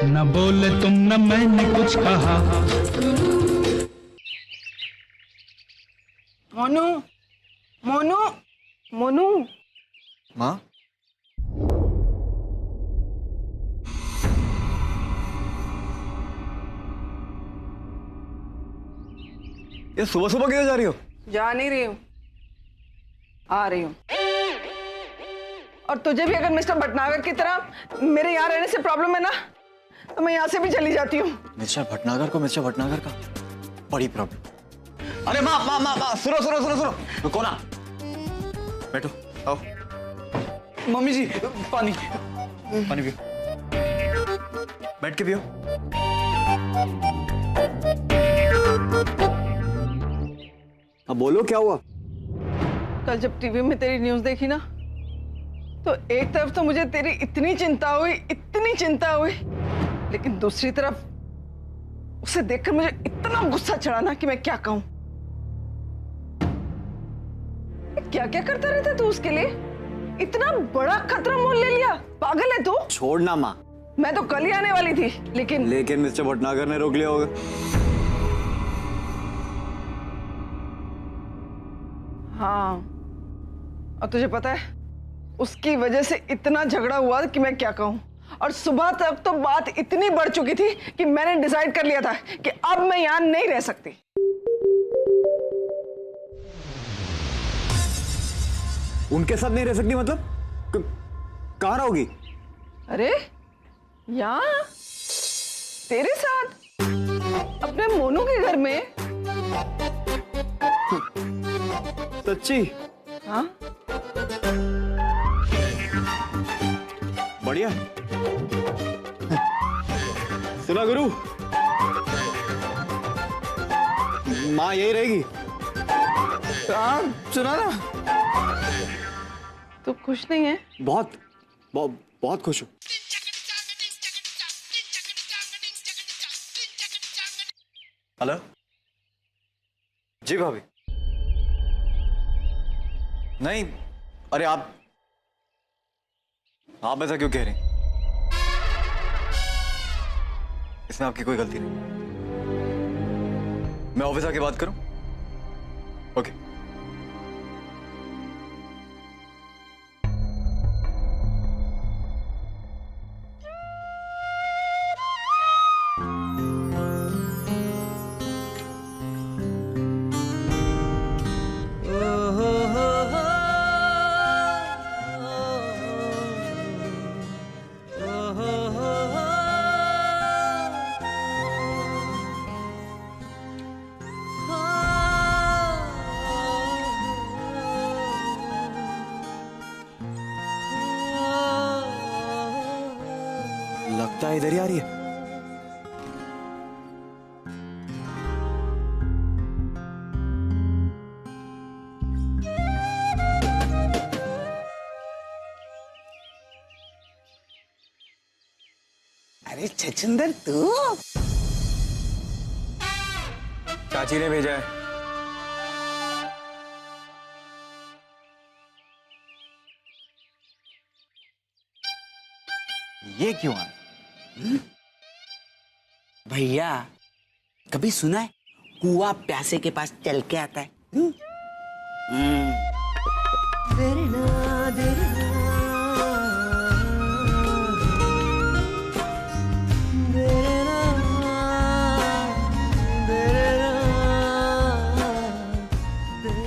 न बोले तुम न मैंने कुछ कहा। मोनू, मोनू, मोनू। माँ, ये सुबह सुबह किधर जा रही हो? जा नहीं रही हूँ, आ रही हूँ। और तुझे भी अगर मिस्टर भटनागर की तरह मेरे यहाँ रहने से प्रॉब्लम है ना, तो मैं यहाँ से भी चली जाती हूँ। मिस्टर भटनागर को मिस्टर भटनागर का बड़ी प्रॉब्लम। अरे माँ माँ माँ माँ, सुनो सुनो सुनो सुनो, रुको ना, बैठो, आओ। मम्मी जी, पानी पानी पियो, बैठ के पियो। अब बोलो क्या हुआ? कल जब टीवी में तेरी न्यूज़ देखी ना, तो एक तरफ तो मुझे तेरी इतनी चिंता हुई, इतनी चिंता हुई, लेकिन दूसरी तरफ उसे देखकर मुझे इतना गुस्सा चढ़ा ना कि मैं क्या कहूं। क्या क्या करता रहता तू उसके लिए? इतना बड़ा खतरा मोल ले लिया, पागल है तू? छोड़ना माँ। मैं तो कल ही आने वाली थी, लेकिन मिस्टर भटनागर ने रोक लिया होगा। हाँ, और तुझे पता है उसकी वजह से इतना झगड़ा हुआ कि मैं क्या कहूं। और सुबह तक तो बात इतनी बढ़ चुकी थी कि मैंने डिसाइड कर लिया था कि अब मैं यहां नहीं रह सकती। उनके साथ नहीं रह सकती मतलब? कहाँ रहोगी? अरे यहाँ तेरे साथ, अपने मोनू के घर में। सच्ची? हाँ, बढ़िया। सुना गुरु, माँ यही रहेगी। हाँ सुना ना। तू खुश नहीं है? बहुत बहुत बहुत खुश हूँ। हेलो जी भाभी। नहीं, अरे आप ऐसा क्यों कह रही? इसमें आपकी कोई गलती नहीं। मैं ऑफिस आके बात करूं? ओके। लगता है इधर ही आ रही है। अरे छछुंदर, तू? चाची ने भेजा है। ये क्यों आया? भैया, कभी सुना है कुआं प्यासे के पास चल के आता है?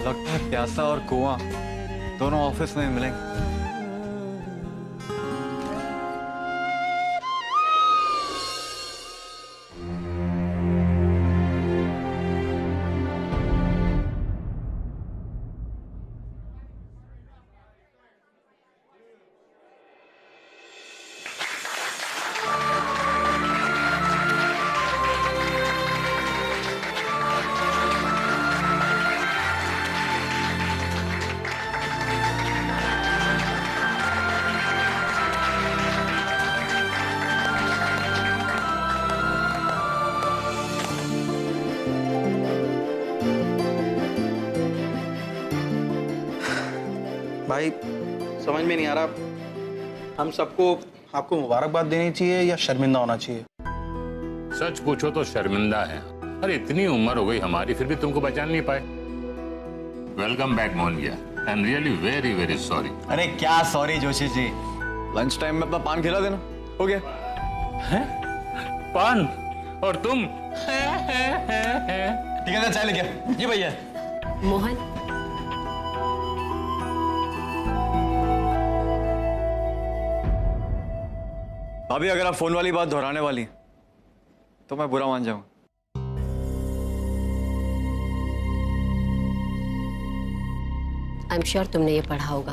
लगता है प्यासा और कुआं दोनों ऑफिस में मिलेंगे। भाई समझ में नहीं आ रहा, हम सबको आपको मुबारकबाद देनी चाहिए या शर्मिंदा होना चाहिए? सच पूछो तो शर्मिंदा है। अरे इतनी उम्र हो गई हमारी, फिर भी तुमको पहचान नहीं पाए। Welcome back Mohania. I am really very very sorry. अरे क्या sorry Joshi ji, lunch time में अपना पान खिला देना, हो गया। हैं? पान? और तुम? ठीक है, चाय लेके आ। जी भैया। मोहन, भाभी अगर आप फोन वाली बात दोहराने वाली हैं, तो मैं बुरा मान जाऊंगा। आई एम श्योर तुमने ये पढ़ा होगा।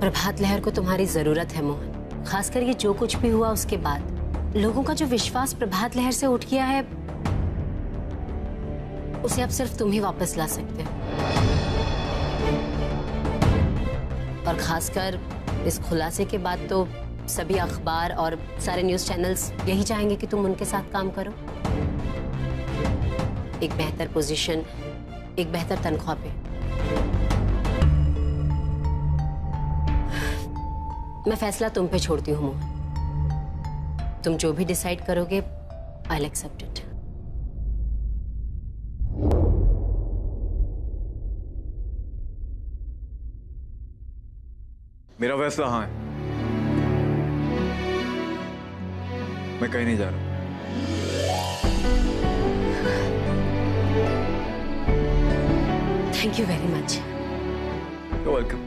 प्रभात लहर को तुम्हारी जरूरत है मोहन, खासकर ये जो कुछ भी हुआ उसके बाद। लोगों का जो विश्वास प्रभात लहर से उठ गया है, उसे अब सिर्फ तुम ही वापस ला सकते हो। और खासकर इस खुलासे के बाद तो सभी अखबार और सारे न्यूज चैनल्स यही चाहेंगे कि तुम उनके साथ काम करो। एक बेहतर पोजीशन, एक बेहतर तनख्वाह पे। मैं फैसला तुम पे छोड़ती हूँ मोहन। तुम जो भी डिसाइड करोगे, आई विल एक्सेप्ट इट। मेरा फैसला हाँ है, मैं कहीं नहीं जा रहा। Thank you very much. You're welcome।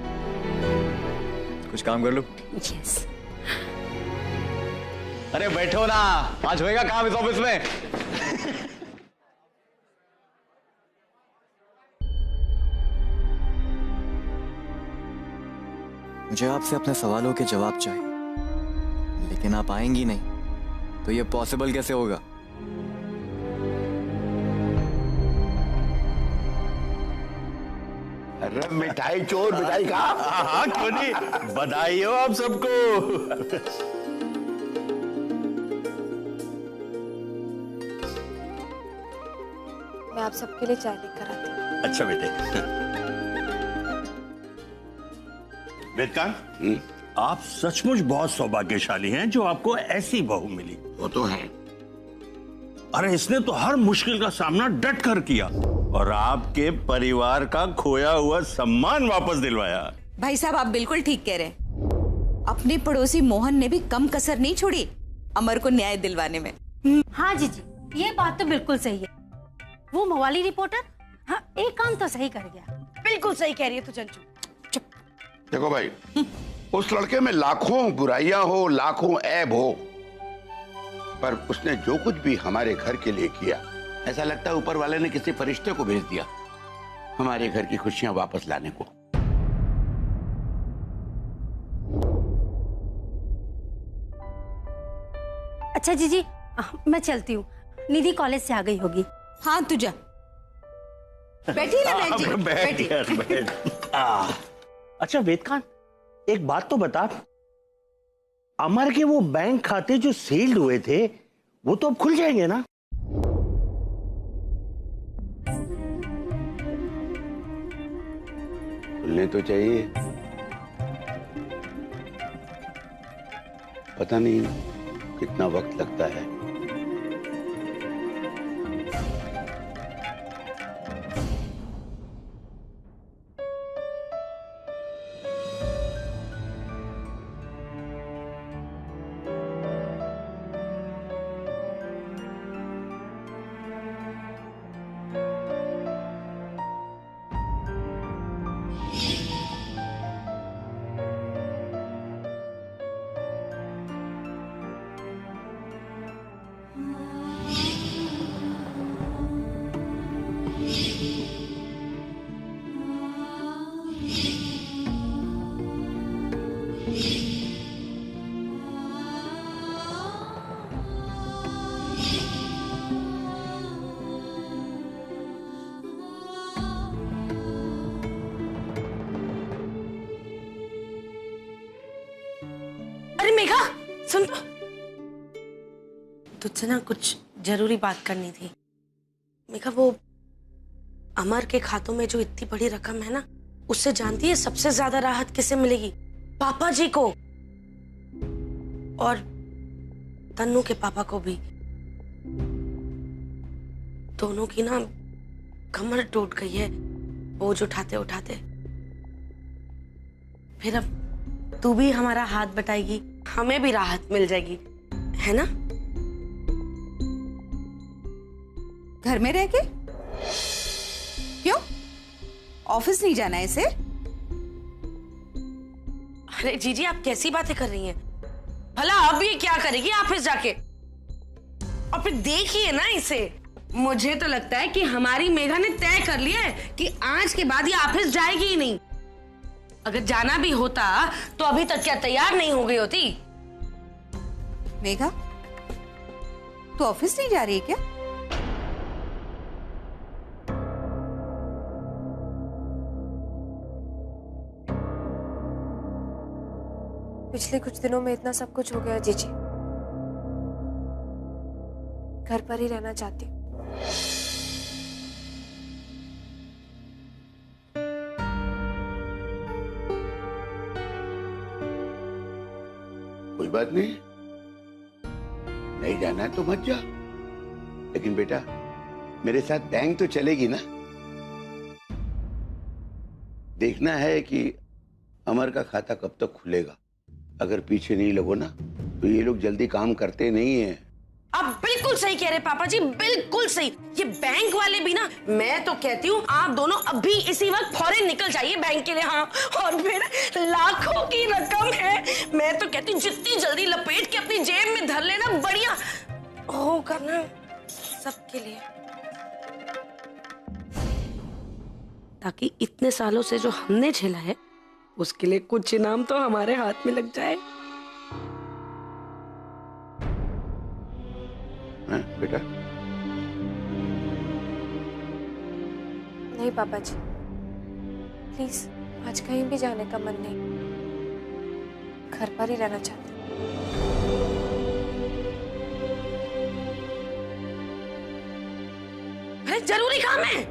कुछ काम कर लो। यस। अरे बैठो ना, आज होएगा काम इस ऑफिस में। मुझे आपसे अपने सवालों के जवाब चाहिए, लेकिन आप आएंगी नहीं, तो ये पॉसिबल कैसे होगा? अरे मिठाई चोर, मिठाई खा। हाँ क्यों नहीं, बधाई हो आप सबको। मैं आप सबके लिए चाय लेकर आती हूँ। अच्छा बेटे। वेदकांत, आप सचमुच बहुत सौभाग्यशाली हैं जो आपको ऐसी बहू मिली। वो तो है। अरे इसने तो हर मुश्किल का सामना डट कर किया और आपके परिवार का खोया हुआ सम्मान वापस दिलवाया। भाई साहब, आप बिल्कुल ठीक कह रहे हैं। अपने पड़ोसी मोहन ने भी कम कसर नहीं छोड़ी अमर को न्याय दिलवाने में। हाँ जीजी, ये बात तो बिल्कुल सही है। वो मवाली रिपोर्टर, हाँ, एक काम तो सही कर गया। बिल्कुल सही कह रही है तू चंचू। चुप। देखो भाई, उस लड़के में लाखों बुराइयां हो, लाखों ऐब हो, पर उसने जो कुछ भी हमारे घर के लिए किया, ऐसा लगता है ऊपर वाले ने किसी फरिश्ते को भेज दिया हमारे घर की खुशियां वापस लाने को। अच्छा जीजी, मैं चलती हूँ। निधि कॉलेज से आ गई होगी। हाँ तू जा। बैठिए ना बहन जी, बैठ यार, बैठ। अच्छा वेदकांत, एक बात तो बता, अमर के वो बैंक खाते जो सील्ड हुए थे, वो तो अब खुल जाएंगे ना? खुलने तो चाहिए, पता नहीं कितना वक्त लगता है। अरे मेघा, सुन, तुझसे ना कुछ जरूरी बात करनी थी। मेघा, वो अमर के खातों में जो इतनी बड़ी रकम है ना, उससे जानती है सबसे ज्यादा राहत किसे मिलेगी? पापा जी को, और तन्नू के पापा को भी। दोनों की ना कमर टूट गई है बोझ उठाते उठाते। फिर अब तू भी हमारा हाथ बटाएगी, हमें भी राहत मिल जाएगी, है ना? घर में रह के? क्यों, ऑफिस नहीं जाना है इसे? अरे जीजी, आप कैसी बातें कर रही हैं? भला अब ये क्या करेगी ऑफिस जाके? और फिर देखिए ना इसे। मुझे तो लगता है कि हमारी मेघा ने तय कर लिया है कि आज के बाद ये ऑफिस जाएगी ही नहीं। अगर जाना भी होता तो अभी तक क्या तैयार नहीं हो गई होती? मेघा, तू ऑफिस नहीं जा रही है क्या? पिछले कुछ दिनों में इतना सब कुछ हो गया जीजी, घर पर ही रहना चाहती हूँ। कोई बात नहीं, नहीं जाना है तो मत जा। लेकिन बेटा, मेरे साथ बैंक तो चलेगी ना? देखना है कि अमर का खाता कब तक खुलेगा। अगर पीछे नहीं लगो ना तो ये लोग जल्दी काम करते नहीं हैं। आप बिल्कुल सही कह रहे पापा जी, बिल्कुल सही। ये बैंक वाले भी ना, मैं तो कहती हूँ आप दोनों अभी इसी वक्त फौरन निकल जाइए बैंक के लिए। हाँ, और फिर लाखों की रकम है, मैं तो कहती हूँ जितनी जल्दी लपेट के अपनी जेब में धर लेना बढ़िया होगा ना सबके लिए। ताकि इतने सालों से जो हमने झेला है उसके लिए कुछ इनाम तो हमारे हाथ में लग जाए। बेटा नहीं पापा जी, प्लीज आज कहीं भी जाने का मन नहीं, घर पर ही रहना चाहती हूँ। अरे जरूरी काम है।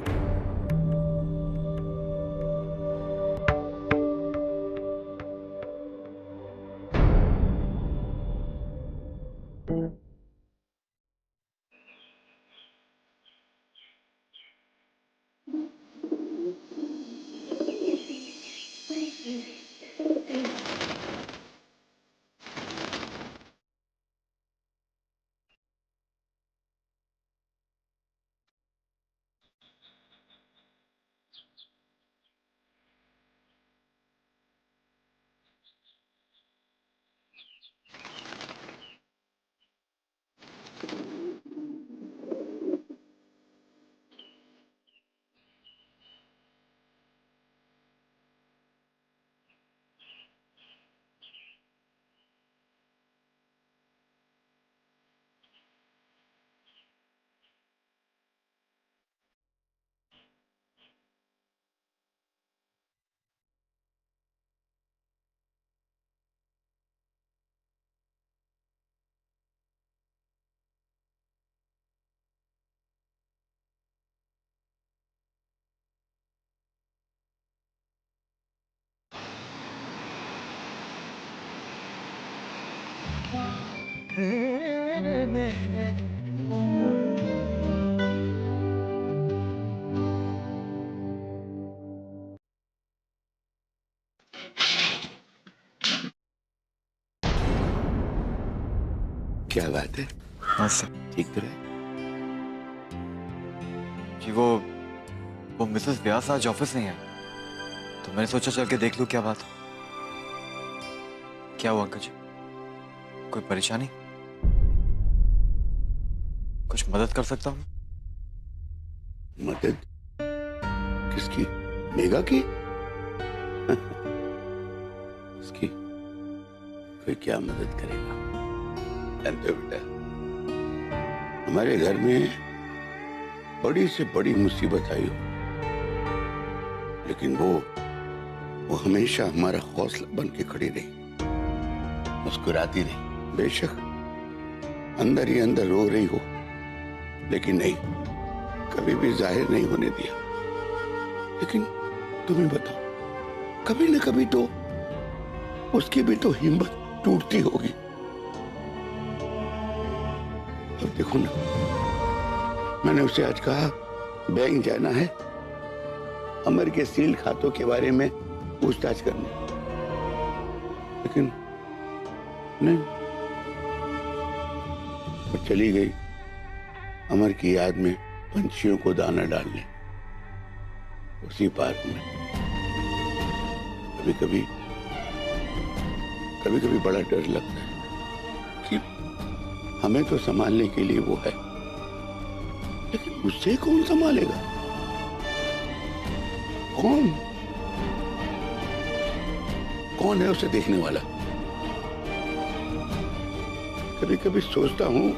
क्या बात है? हाँ सर। ठीक तो है जी। वो मिसेस व्यास आज ऑफिस नहीं है, तो मैंने सोचा चल के देख लूं क्या बात। क्या हुआ अंकल जी, कोई परेशानी? कुछ मदद कर सकता हूँ? मदद? किसकी? मेघा की? उसकी कोई क्या मदद करेगा? जानते हो बेटा, हमारे घर में बड़ी से बड़ी मुसीबत आई हो, लेकिन वो हमेशा हमारा हौसला बन के खड़ी रही, मुस्कुराती रही। बेशक अंदर ही अंदर रो रही हो, लेकिन नहीं, कभी भी जाहिर नहीं होने दिया। लेकिन तुम ही बताओ, कभी न कभी तो उसकी भी तो हिम्मत टूटती होगी। अब देखो ना, मैंने उसे आज कहा बैंक जाना है अमर के सील खातों के बारे में पूछताछ करने, लेकिन नहीं, वो चली गई अमर की याद में पंछियों को दाना डालने उसी पार्क में। कभी कभी बड़ा डर लगता है कि हमें तो संभालने के लिए वो है, लेकिन उसे कौन संभालेगा? कौन है उसे देखने वाला? कभी कभी सोचता हूं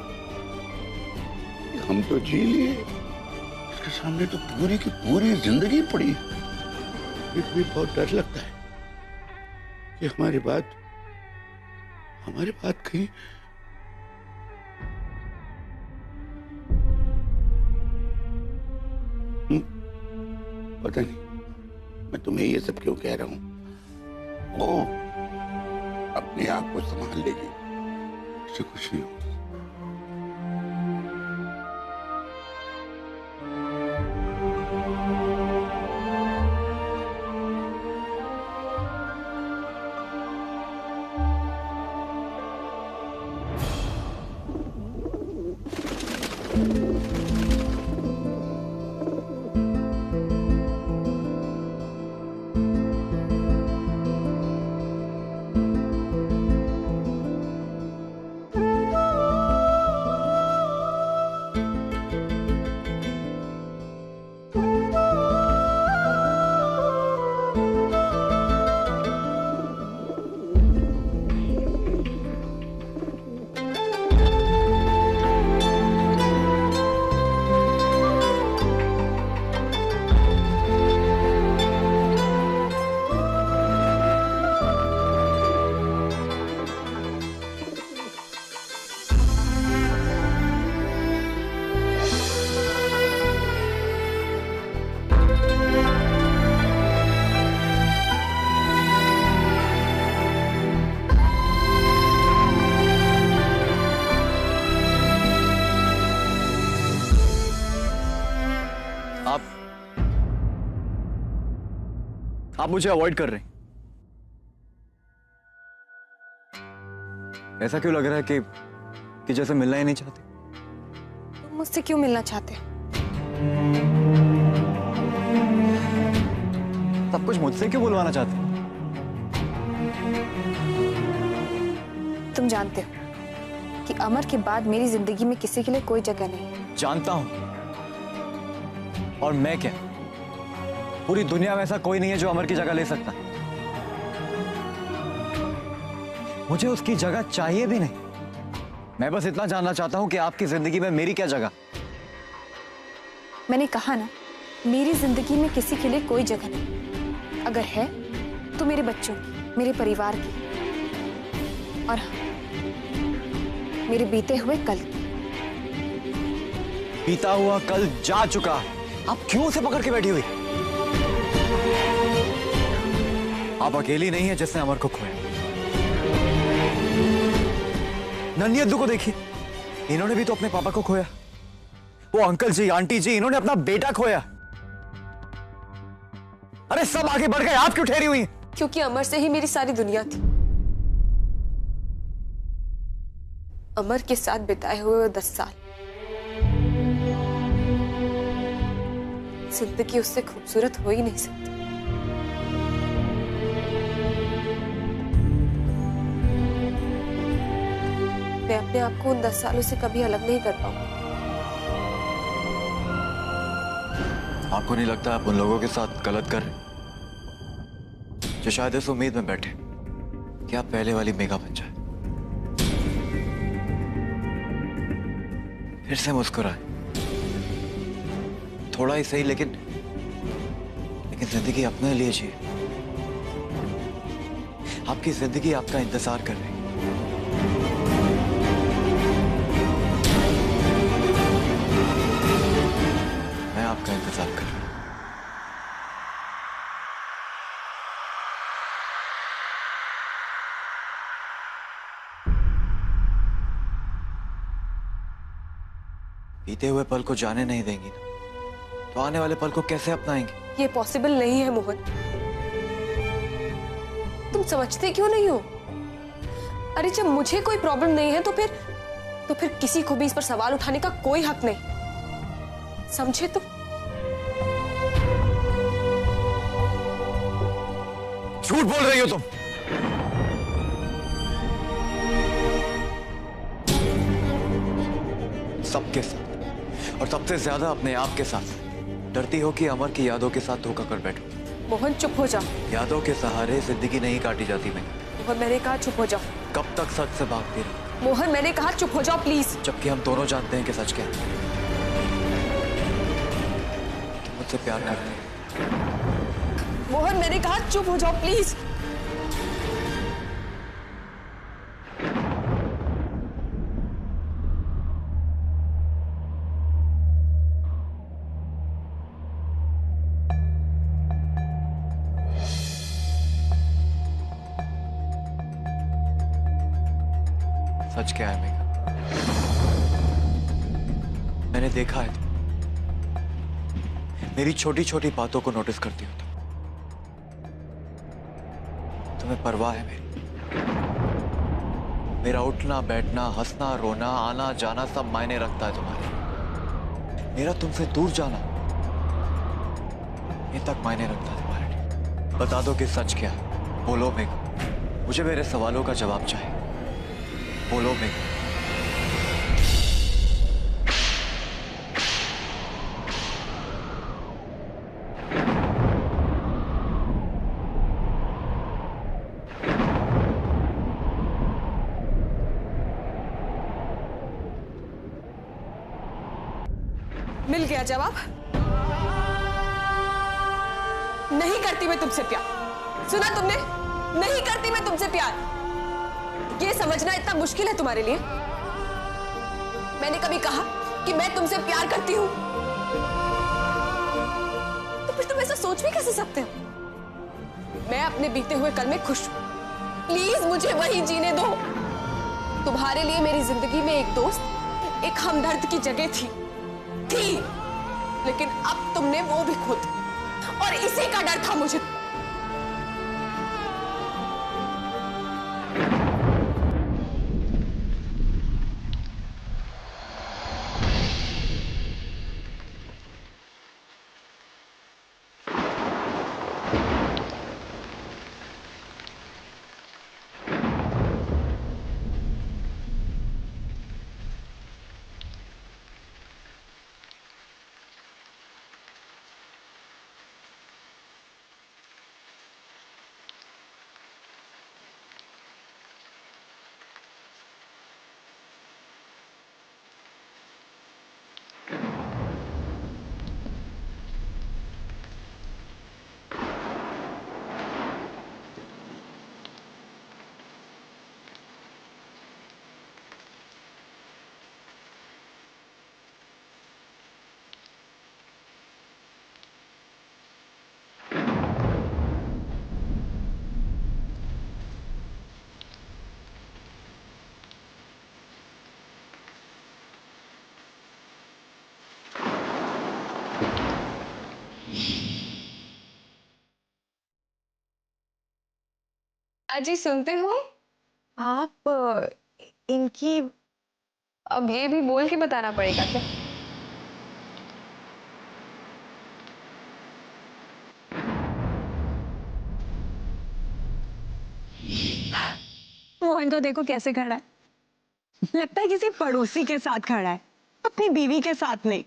कि हम तो जी लिए, इसके सामने तो पूरी की पूरी जिंदगी पड़ी। कभी बहुत डर लगता है कि हमारी बात कहीं पता नहीं मैं तुम्हें ये सब क्यों कह रहा हूं। वो अपने आप को संभाल लेगी, इससे कुछ नहीं होगा। आप मुझे अवॉइड कर रहे हैं। ऐसा क्यों लग रहा है कि जैसे मिलना ही नहीं चाहते? तुम मुझसे क्यों मिलना चाहते? सब कुछ मुझसे क्यों बुलवाना चाहते? तुम जानते हो कि अमर के बाद मेरी जिंदगी में किसी के लिए कोई जगह नहीं। जानता हूं, और मैं क्या, पूरी दुनिया में ऐसा कोई नहीं है जो अमर की जगह ले सकता। मुझे उसकी जगह चाहिए भी नहीं। मैं बस इतना जानना चाहता हूं कि आपकी जिंदगी में मेरी क्या जगह। मैंने कहा ना, मेरी जिंदगी में किसी के लिए कोई जगह नहीं। अगर है तो मेरे बच्चों की, मेरे परिवार की, और मेरे बीते हुए कल की। बीता हुआ कल जा चुका, आप क्यों उसे पकड़ के बैठी हुई? आप अकेली नहीं है जिसने अमर को खोया। नन्ही अद्दू को देखिए, इन्होंने भी तो अपने पापा को खोया। वो अंकल जी, आंटी जी, इन्होंने अपना बेटा खोया। अरे सब आगे बढ़ गए, आप क्यों ठहरी हुई? क्योंकि अमर से ही मेरी सारी दुनिया थी। अमर के साथ बिताए हुए 10 साल, जिंदगी उससे खूबसूरत हो ही नहीं सकती। मैं अपने आप को उन 10 सालों से कभी अलग नहीं कर पाऊंगी। आपको नहीं लगता आप उन लोगों के साथ गलत कर रहे, जो शायद इस उम्मीद में बैठे कि आप पहले वाली मेघा बन जाए, फिर से मुस्कुराए, थोड़ा ही सही, लेकिन जिंदगी अपने लिए जिए। आपकी जिंदगी आपका इंतजार कर रही है। मैं आपका इंतजार कर रहा हूं। बीते हुए पल को जाने नहीं देंगी ना, तो आने वाले पल को कैसे अपनाएंगी? ये पॉसिबल नहीं है मोहन। तुम समझते क्यों नहीं हो? अरे जब मुझे कोई प्रॉब्लम नहीं है तो फिर किसी को भी इस पर सवाल उठाने का कोई हक नहीं, समझे तुम? झूठ बोल रही हो तुम। सबके साथ और सबसे ज्यादा अपने आप के साथ डरती हो कि अमर की यादों के साथ धोखा कर बैठो। मोहन चुप हो जा। यादों के सहारे जिंदगी नहीं काटी जाती। मोहन मैंने कहा चुप हो जाओ। कब तक सच से भागती रहो? मोहन मैंने कहा चुप हो जाओ प्लीज। जबकि हम दोनों जानते हैं कि सच क्या है। तुम मुझसे प्यार करते हो। मोहन मैंने कहा चुप हो जाओ प्लीज। सच क्या है मेघा? मैंने देखा है मेरी छोटी छोटी बातों को नोटिस करती हो तुम। तुम्हें परवाह है मेरी। मेरा उठना बैठना, हंसना रोना, आना जाना सब मायने रखता है तुम्हारे। मेरा तुमसे दूर जाना ये तक मायने रखता है तुम्हारे लिए। बता दो कि सच क्या है। बोलो मेघा, मुझे मेरे सवालों का जवाब चाहिए। बोलो मेघा। मिल गया जवाब। नहीं करती मैं तुमसे प्यार। सुना तुमने? नहीं करती मैं तुमसे प्यार। ये समझना इतना मुश्किल है तुम्हारे लिए? मैंने कभी कहा कि मैं तुमसे प्यार करती हूं? तो फिर तुम ऐसा सोच भी कैसे सकते हो? मैं अपने बीते हुए कल में खुश हूं। प्लीज मुझे वही जीने दो। तुम्हारे लिए मेरी जिंदगी में एक दोस्त, एक हमदर्द की जगह थी, लेकिन अब तुमने वो भी खो दी। और इसी का डर था मुझे। अजी सुनते हो आप? इनकी अब ये भी बोल के बताना पड़ेगा क्या? मोहन तो देखो कैसे खड़ा है। लगता है किसी पड़ोसी के साथ खड़ा है, अपनी बीवी के साथ नहीं।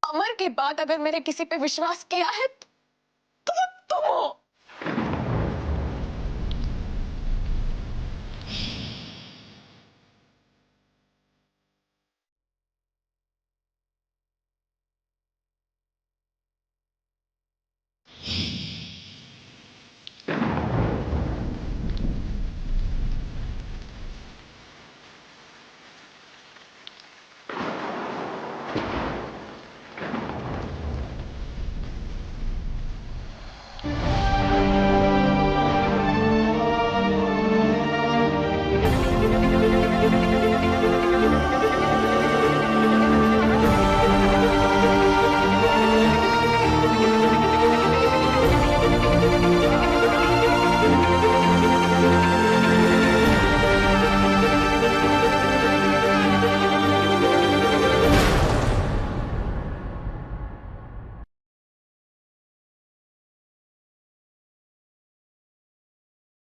अमर के बाद अगर मैंने किसी पे विश्वास किया है तो तुम हो।